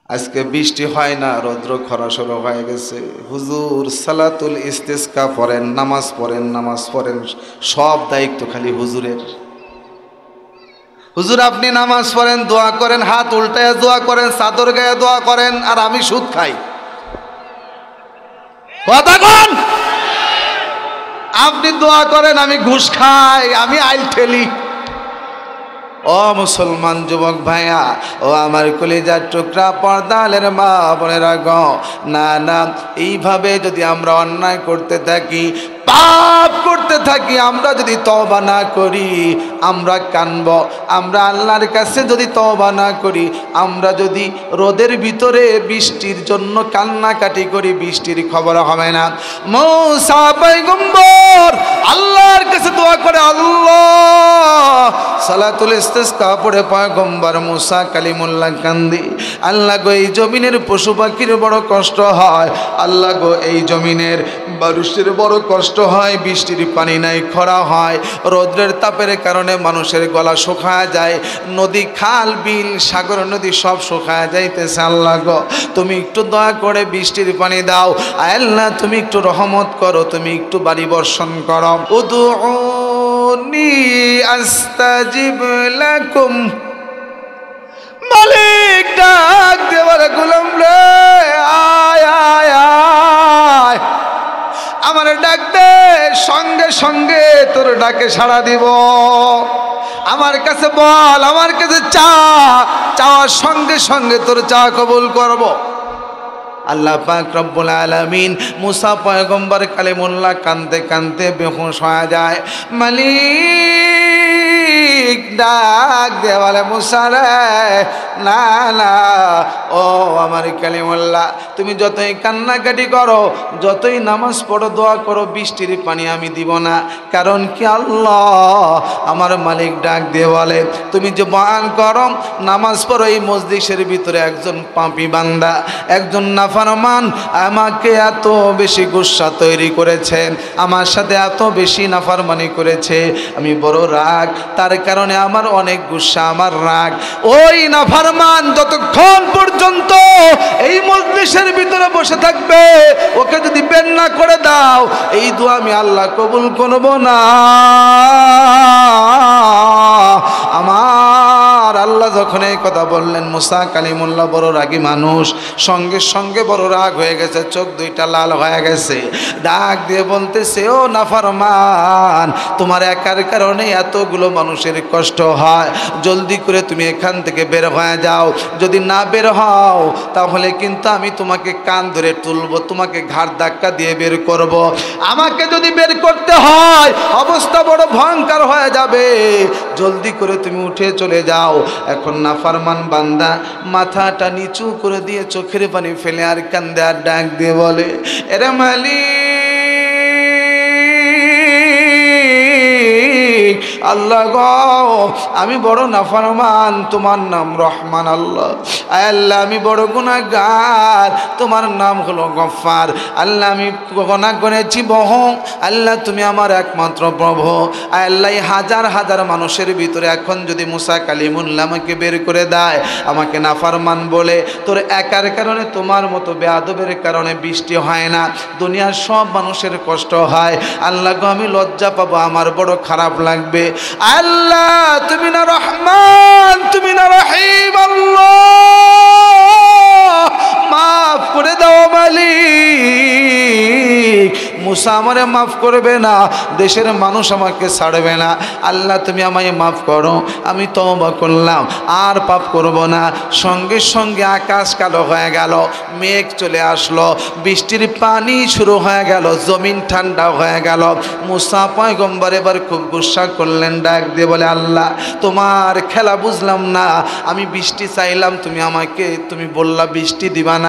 আজকে বৃষ্টি হয় না, রৌদ্র খরা শুরু হয়ে গেছে। হুজুর সালাতুল ইস্তিসকা পড়েন, নামাজ পড়েন, সব দায়িত্ব খালি হুজুরের। হুজুর আপনি নামাজ পড়েন, দোয়া করেন, হাত উল্টায় দোয়া করেন, চাদর গায়ে দোয়া করেন, আর আমি সুদ খাই। কথা কোন? আপনি দোয়া করেন, আমি ঘুষ খাই, আমি আইল ঠেলি। ও মুসলমান যুবক ভাইয়া, ও আমার কলিজার টুকরা পর্দালের মা বোনেরা গো, না না, এইভাবে যদি আমরা অন্যায় করতে থাকি, পাপ করতে থাকি, আমরা যদি তওবা না করি, আমরা কানব। আমরা আল্লাহর কাছে যদি তওবা না করি, আমরা যদি রোদের ভিতরে বৃষ্টির জন্য কান্নাকাটি করি, বৃষ্টির খবর হবে না। মূসা পয়গম্বর আল্লাহর কাছে দোয়া করে, আল্লাহ সালাতুল ইস্তিসকা পড়ে পয়গম্বর মূসা কালিমুল্লাহ কান্দি, আল্লাহ গো এই জমিনের পশু পাখির বড় কষ্ট হয়, আল্লাহ গো এই জমিনের মানুষের বড় কষ্ট হয়, বৃষ্টির পানি নাই, খরা হয়, রৌদ্রের তাপের কারণে মানুষের গলা শুকায় যায়, নদী খাল বিল সাগর নদী সব শুকায় যাইতেছে। আল্লাহ গো তুমি একটু দয়া করে বৃষ্টির পানি দাও, আল্লাহ তুমি একটু রহমত করো, তুমি একটু বাড়ি বর্ষণ করো। উদউনি আস্তাজিব লাকুম, মালিক ডাক দেওয়ার গোলাম রে, আয় আয় আয়, আমার ডাক দে, সঙ্গে সঙ্গে তোর ডাকে সাড়া দিব। আমার কাছে বল, আমার কাছে চা, চাওয়ার সঙ্গে সঙ্গে তোর চা কবুল করব। আল্লাহ পাক রব্বুল আলামিন মূসা পয়গম্বর কালিমুল্লাহ কানতে কানতে বেহুশ হয়ে যায়। মালিক ডাক দেওয়ালে, মূসা রে, না না, ও আমার কালিমুল্লাহ, তুমি যতই কান্নাকাটি করো, যতই নামাজ পড়ো, দোয়া করো, বৃষ্টির পানি আমি দিব না। কারণ কি আল্লাহ, আমার মালিক ডাক দিয়ে বলে, তুমি যে বয়ান করো, নামাজ পড়ো, এই মজলিসের ভিতরে একজন পাপী বান্দা, একজন নাফরমান আমাকে এত বেশি গুসা তৈরি করেছেন, আমার সাথে এত বেশি নাফরমানি করেছে, আমি বড় রাগ, তার কারণে আমার অনেক গুসা, আমার রাগ। ওই নাফরমান যতক্ষণ পর্যন্ত এই মজলিসের ভিতরে বসে থাকবে, ওকে যদি বের না করে দাও, এই দোয়া আমি আল্লাহ কবুল করব না। আমার আল্লাহ যখন এই কথা বললেন, মূসা কালিমুল্লাহ বড় রাগী মানুষ, সঙ্গে সঙ্গে বড় রাগ হয়ে গেছে, চোখ দুইটা লাল হয়ে গেছে, ডাক দিয়ে বলতেছে, ও নাফরমান, তোমার একার কারণে এতগুলো মানুষের কষ্ট হয়, জলদি করে তুমি এখান থেকে বের হয়ে যাও, যদি না বের হও তাহলে কিন্তু আমি তোমাকে কান ধরে তুলবো, তোমাকে ঘাড় ধাক্কা দিয়ে বের করব। আমাকে যদি বের করতে হয় অবস্থা বড় ভয়ঙ্কর হয়ে যাবে, জলদি করে তুমি উঠে চলে যাও। এখন নাফরমান বান্দা মাথাটা নিচু করে দিয়ে চোখের পানি ফেলে আর কান্দে, আর ডাক দিয়ে বলে, এরে মালিক, আল্লাহ গো, আমি বড় নাফরমান, তোমার নাম রহমান, আল্লাহ আল্লাহ আমি বড় গুনাহগার, তোমার নাম হলো গফফার, আল্লাহ আমি গুনাহ করেছি বহু, আল্লাহ তুমি আমার একমাত্র প্রভু, আল্লাহ হাজার হাজার মানুষের ভিতরে এখন যদি মূসা কালিমুল্লাহ আমাকে বের করে দেয়, আমাকে নাফরমান বলে, তোর একার কারণে, তোমার মতো বেয়াদবের কারণে বৃষ্টি হয় না, দুনিয়ার সব মানুষের কষ্ট হয়, আল্লাহ গো আমি লজ্জা পাবো, আমার বড় খারাপ লাগবে, আল্লাহ তুমি না রহমান, তুমি না রহিম, আল্লাহ মাফ করে দাও মালিক। মূসা আমারে মাফ করবে না, দেশের মানুষ আমাকে ছাড়বে না, আল্লাহ তুমি আমায় মাফ করো, আমি তওবা করলাম, আর পাপ করব না। সঙ্গে সঙ্গে আকাশ কালো হয়ে গেল, মেঘ চলে আসলো, বৃষ্টির পানি শুরু হয়ে গেল, জমিন ঠান্ডা হয়ে গেল। মূসা পয়গম্বর এবার খুব গুসা করলেন, ডাক দিয়ে বলে, আল্লাহ তোমার খেলা বুঝলাম না, আমি বৃষ্টি চাইলাম, তুমি আমাকে, তুমি বললা বৃষ্টি দিবা না।